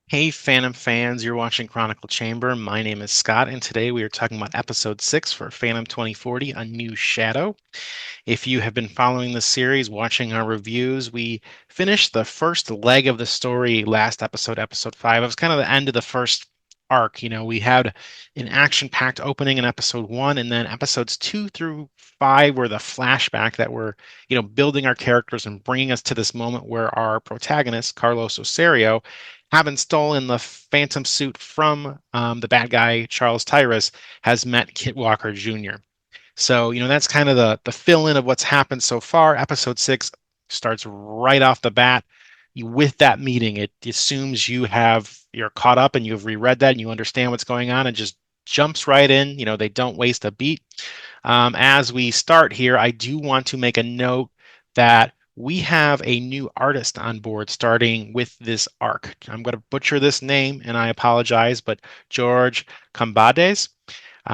Hey, Phantom fans, you're watching Chronicle Chamber. My name is Scott, and today we are talking about episode 6 for Phantom 2040, A New Shadow. If you have been following the series, watching our reviews, we finished the first leg of the story last episode, episode 5. It was kind of the end of the first arc. We had an action-packed opening in episode 1, and then episodes 2 through 5 were the flashback that were, building our characters and bringing us to this moment where our protagonist, Carlos Oserio, having stolen the phantom suit from the bad guy, Charles Tyrus, has met Kit Walker Jr. So, that's kind of the fill in of what's happened so far. Episode 6 starts right off the bat. With that meeting, it assumes you're caught up and you've reread that and you understand what's going on and just jumps right in. They don't waste a beat. As we start here, I do want to make a note that we have a new artist on board starting with this arc. I'm going to butcher this name and I apologize, but George Kambadais.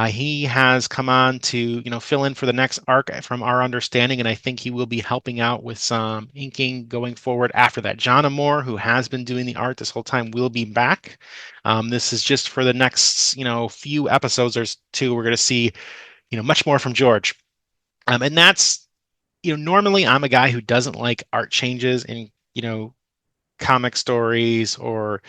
He has come on to, fill in for the next arc from our understanding, and I think he will be helping out with some inking going forward after that. John Amor, who has been doing the art this whole time, will be back. This is just for the next, few episodes or two. We're going to see, much more from George. And that's, normally I'm a guy who doesn't like art changes in, comic stories or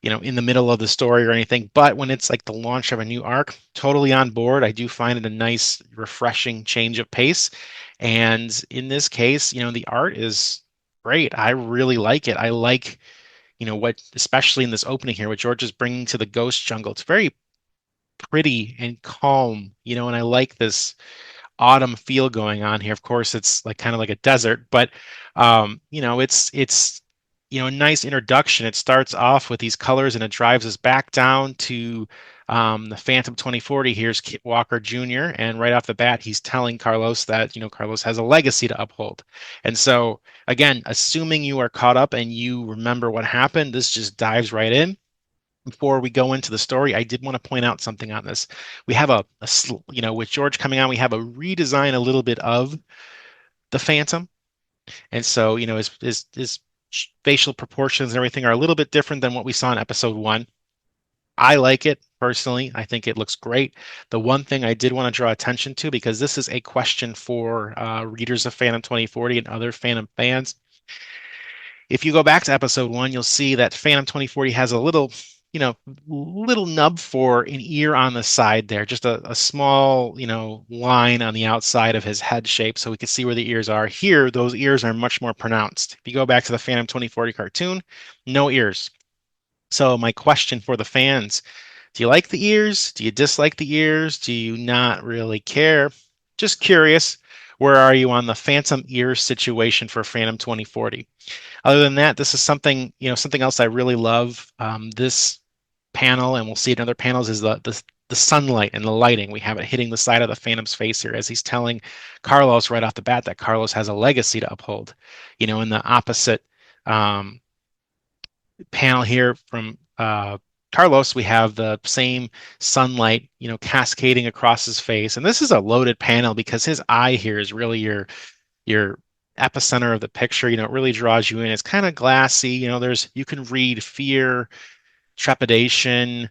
in the middle of the story or anything. But when it's like the launch of a new arc, totally on board. I do find it a nice, refreshing change of pace. And in this case, the art is great. I really like it. I like, what, especially in this opening here, what George is bringing to the ghost jungle. It's very pretty and calm, and I like this autumn feel going on here. Of course, it's like kind of like a desert, but it's a nice introduction. It starts off with these colors and it drives us back down to the Phantom 2040. Here's Kit Walker Jr. And right off the bat, he's telling Carlos that, Carlos has a legacy to uphold. And so, again, assuming you are caught up and you remember what happened, this just dives right in. Before we go into the story, I did want to point out something on this. We have with George coming on, we have a redesign a little bit of the Phantom. And so, his facial proportions and everything are a little bit different than what we saw in episode 1. I like it personally. I think it looks great. The one thing I did want to draw attention to, because this is a question for readers of Phantom 2040 and other Phantom fans. If you go back to episode 1, you'll see that Phantom 2040 has a little nub for an ear on the side there, just a small, line on the outside of his head shape so we can see where the ears are. Here, those ears are much more pronounced. If you go back to the Phantom 2040 cartoon, no ears. So my question for the fans, do you like the ears? Do you dislike the ears? Do you not really care? Just curious, where are you on the phantom ear situation for Phantom 2040? Other than that, this is something else I really love. This panel, and we'll see it in other panels, is the sunlight and the lighting. We have it hitting the side of the Phantom's face here as he's telling Carlos right off the bat that Carlos has a legacy to uphold. In the opposite panel here from Carlos, we have the same sunlight, cascading across his face. And this is a loaded panel because his eye here is really your epicenter of the picture. It really draws you in. It's kind of glassy. You can read fear, trepidation,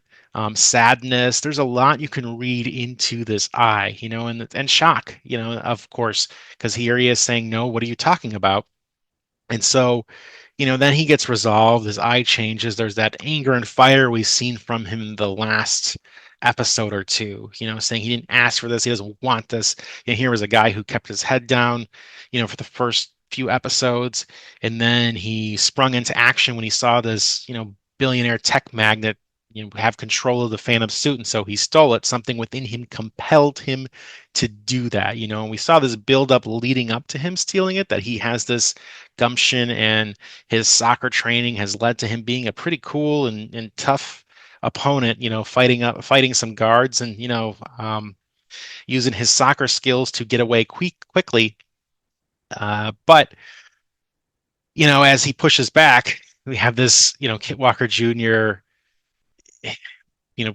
sadness. There's a lot you can read into this eye, and shock, of course, because here he is saying, "No, what are you talking about?" And so, then he gets resolved. His eye changes. There's that anger and fire we've seen from him in the last episode or two, saying he didn't ask for this. He doesn't want this. Here was a guy who kept his head down, for the first few episodes. And then he sprung into action when he saw this, billionaire tech magnate, have control of the Phantom suit. And so he stole it. Something within him compelled him to do that, and we saw this build up leading up to him stealing it, that he has this gumption, and his soccer training has led to him being a pretty cool and tough opponent, fighting some guards and, using his soccer skills to get away quickly. But, as he pushes back, we have this, Kit Walker Jr.,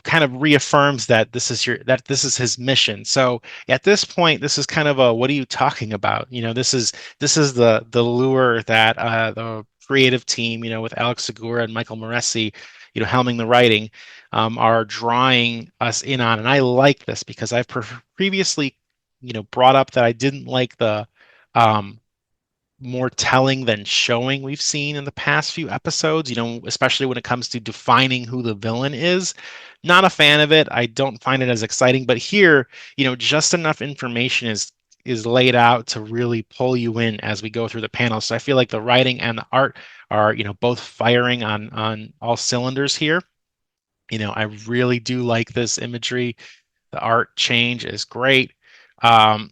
kind of reaffirms that this is his mission. So at this point, this is kind of a, what are you talking about? This is the lure that the creative team, with Alex Segura and Michael Moreci, helming the writing, are drawing us in on. And I like this because I've previously, brought up that I didn't like the um, more telling than showing we've seen in the past few episodes, especially when it comes to defining who the villain is. Not a fan of it. I don't find it as exciting, but here, just enough information is laid out to really pull you in as we go through the panels. So I feel like the writing and the art are, both firing on all cylinders here. I really do like this imagery. The art change is great. Um,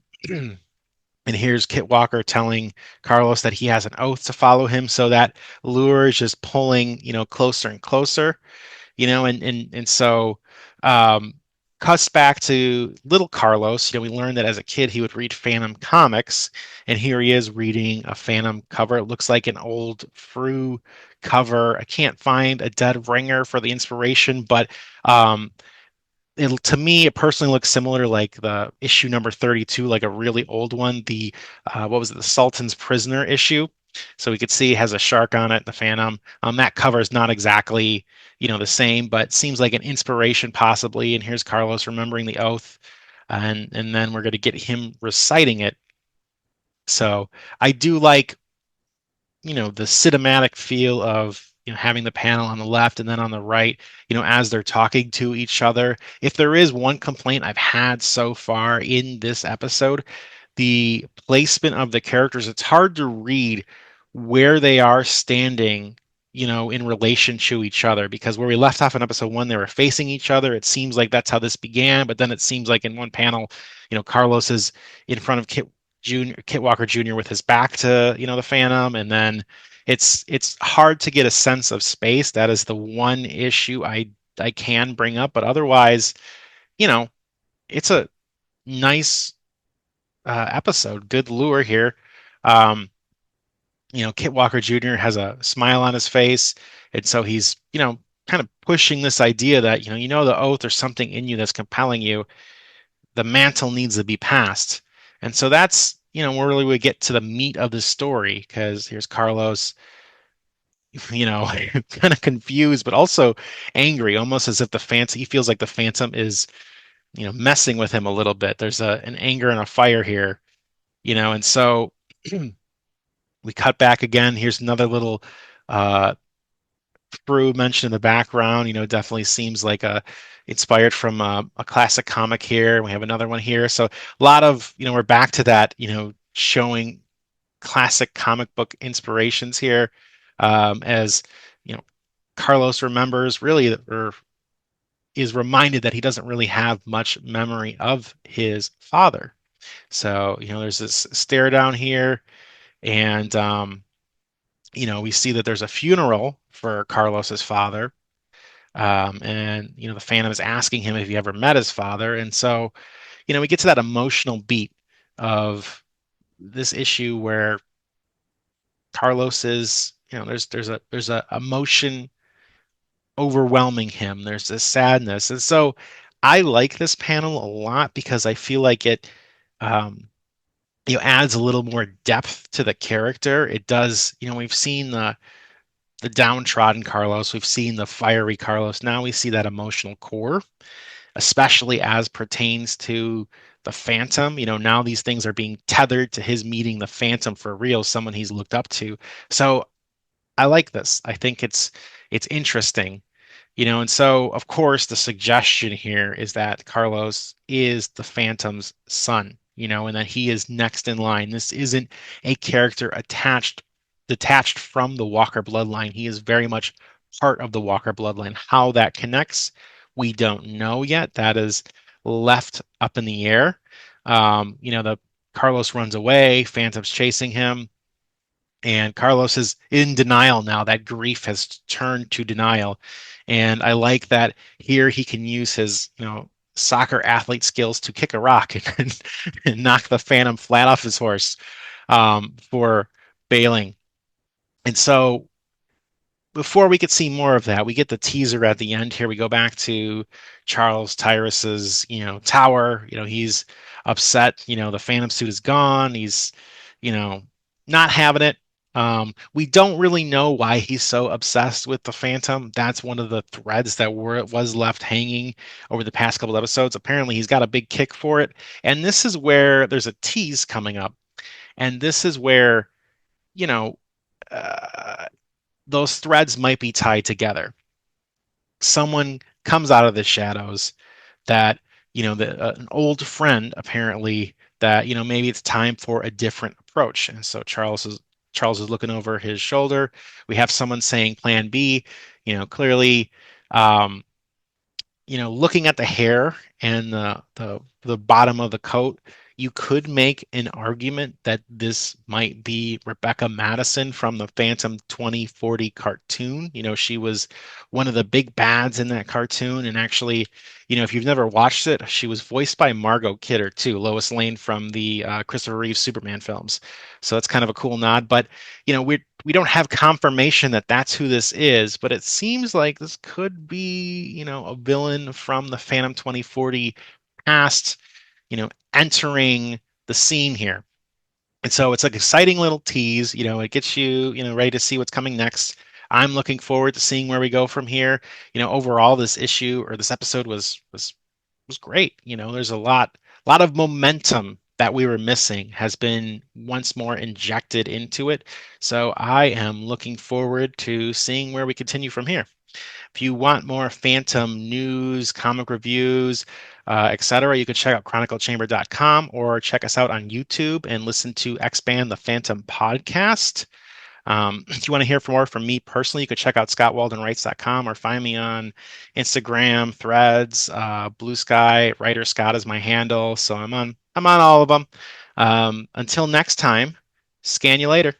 And here's Kit Walker telling Carlos that he has an oath to follow him. So that lure is just pulling, closer and closer, and so um, cuts back to little Carlos. We learned that as a kid he would read Phantom comics, and here he is reading a Phantom cover. It looks like an old Fru cover. I can't find a dead ringer for the inspiration, but um, to me, it personally looks similar to like the issue number 32, like a really old one. The what was it, the Sultan's Prisoner issue. So we could see it has a shark on it, the Phantom. That cover is not exactly, the same, but seems like an inspiration possibly. And here's Carlos remembering the oath, and then we're going to get him reciting it. So I do like, the cinematic feel of, having the panel on the left and then on the right, as they're talking to each other. If there is one complaint I've had so far in this episode, the placement of the characters, it's hard to read where they are standing, in relation to each other, because where we left off in episode one, they were facing each other. It seems like that's how this began, but then it seems like in one panel, Carlos is in front of Kit Walker Jr. with his back to, the Phantom, and then it's hard to get a sense of space. That is the one issue I can bring up, but otherwise, you know, it's a nice episode. Good lure here. Um, Kit Walker Jr. has a smile on his face, and so he's, kind of pushing this idea that, the oath or something in you that's compelling you. The mantle needs to be passed. And so that's, where really we get to the meat of the story, because here's Carlos, kind of confused, but also angry, almost as if the Phantom, he feels like the Phantom is, messing with him a little bit. There's an anger and a fire here, and so we cut back again. Here's another little Fru mentioned in the background, definitely seems like inspired from a classic comic here. We have another one here. So a lot of, we're back to that, showing classic comic book inspirations here, as, you know, Carlos remembers really, or is reminded that he doesn't really have much memory of his father. So, there's this stare down here, and we see that there's a funeral for Carlos's father. And the Phantom is asking him if he ever met his father. And so, we get to that emotional beat of this issue where Carlos is, there's a emotion overwhelming him. There's this sadness. And so I like this panel a lot because I feel like it um adds a little more depth to the character. It does, we've seen the downtrodden Carlos, we've seen the fiery Carlos. Now we see that emotional core, especially as pertains to the Phantom. Now these things are being tethered to his meeting the Phantom for real, someone he's looked up to. So I like this. I think it's interesting. And so of course the suggestion here is that Carlos is the Phantom's son, and that he is next in line. This isn't a character detached from the Walker bloodline. He is very much part of the Walker bloodline. How that connects, we don't know yet. That is left up in the air. The Carlos runs away, Phantom's chasing him, and Carlos is in denial now. That grief has turned to denial. And I like that here he can use his, soccer athlete skills to kick a rock and knock the Phantom flat off his horse, for bailing. And so before we could see more of that, we get the teaser at the end here. We go back to Charles Tyrus's, tower. He's upset. The Phantom suit is gone. He's, you know, not having it. We don't really know why he's so obsessed with the Phantom. That's one of the threads that was left hanging over the past couple episodes. Apparently, he's got a big kick for it, and this is where there's a tease coming up, and this is where you know uh, those threads might be tied together. Someone comes out of the shadows that an old friend apparently that maybe it's time for a different approach, and so Charles is looking over his shoulder. We have someone saying plan B, clearly. um Looking at the hair and the bottom of the coat, you could make an argument that this might be Rebecca Madison from the Phantom 2040 cartoon. She was one of the big bads in that cartoon, and actually, if you've never watched it, she was voiced by Margot Kidder too, Lois Lane from the Christopher Reeve Superman films. So that's kind of a cool nod. But we don't have confirmation that that's who this is, but it seems like this could be, a villain from the Phantom 2040 past, entering the scene here. And so it's like an exciting little tease, it gets you, ready to see what's coming next. I'm looking forward to seeing where we go from here. Overall, this issue or this episode was great. There's a lot of momentum that we were missing has been once more injected into it. So I am looking forward to seeing where we continue from here. If you want more Phantom news, comic reviews, etc., you can check out chroniclechamber.com or check us out on YouTube and listen to Expand the Phantom podcast. If you want to hear more from me personally, you can check out scottwaldenwrites.com or find me on Instagram, Threads, Blue Sky. Writer Scott is my handle, so I'm on all of them. Until next time, scan you later.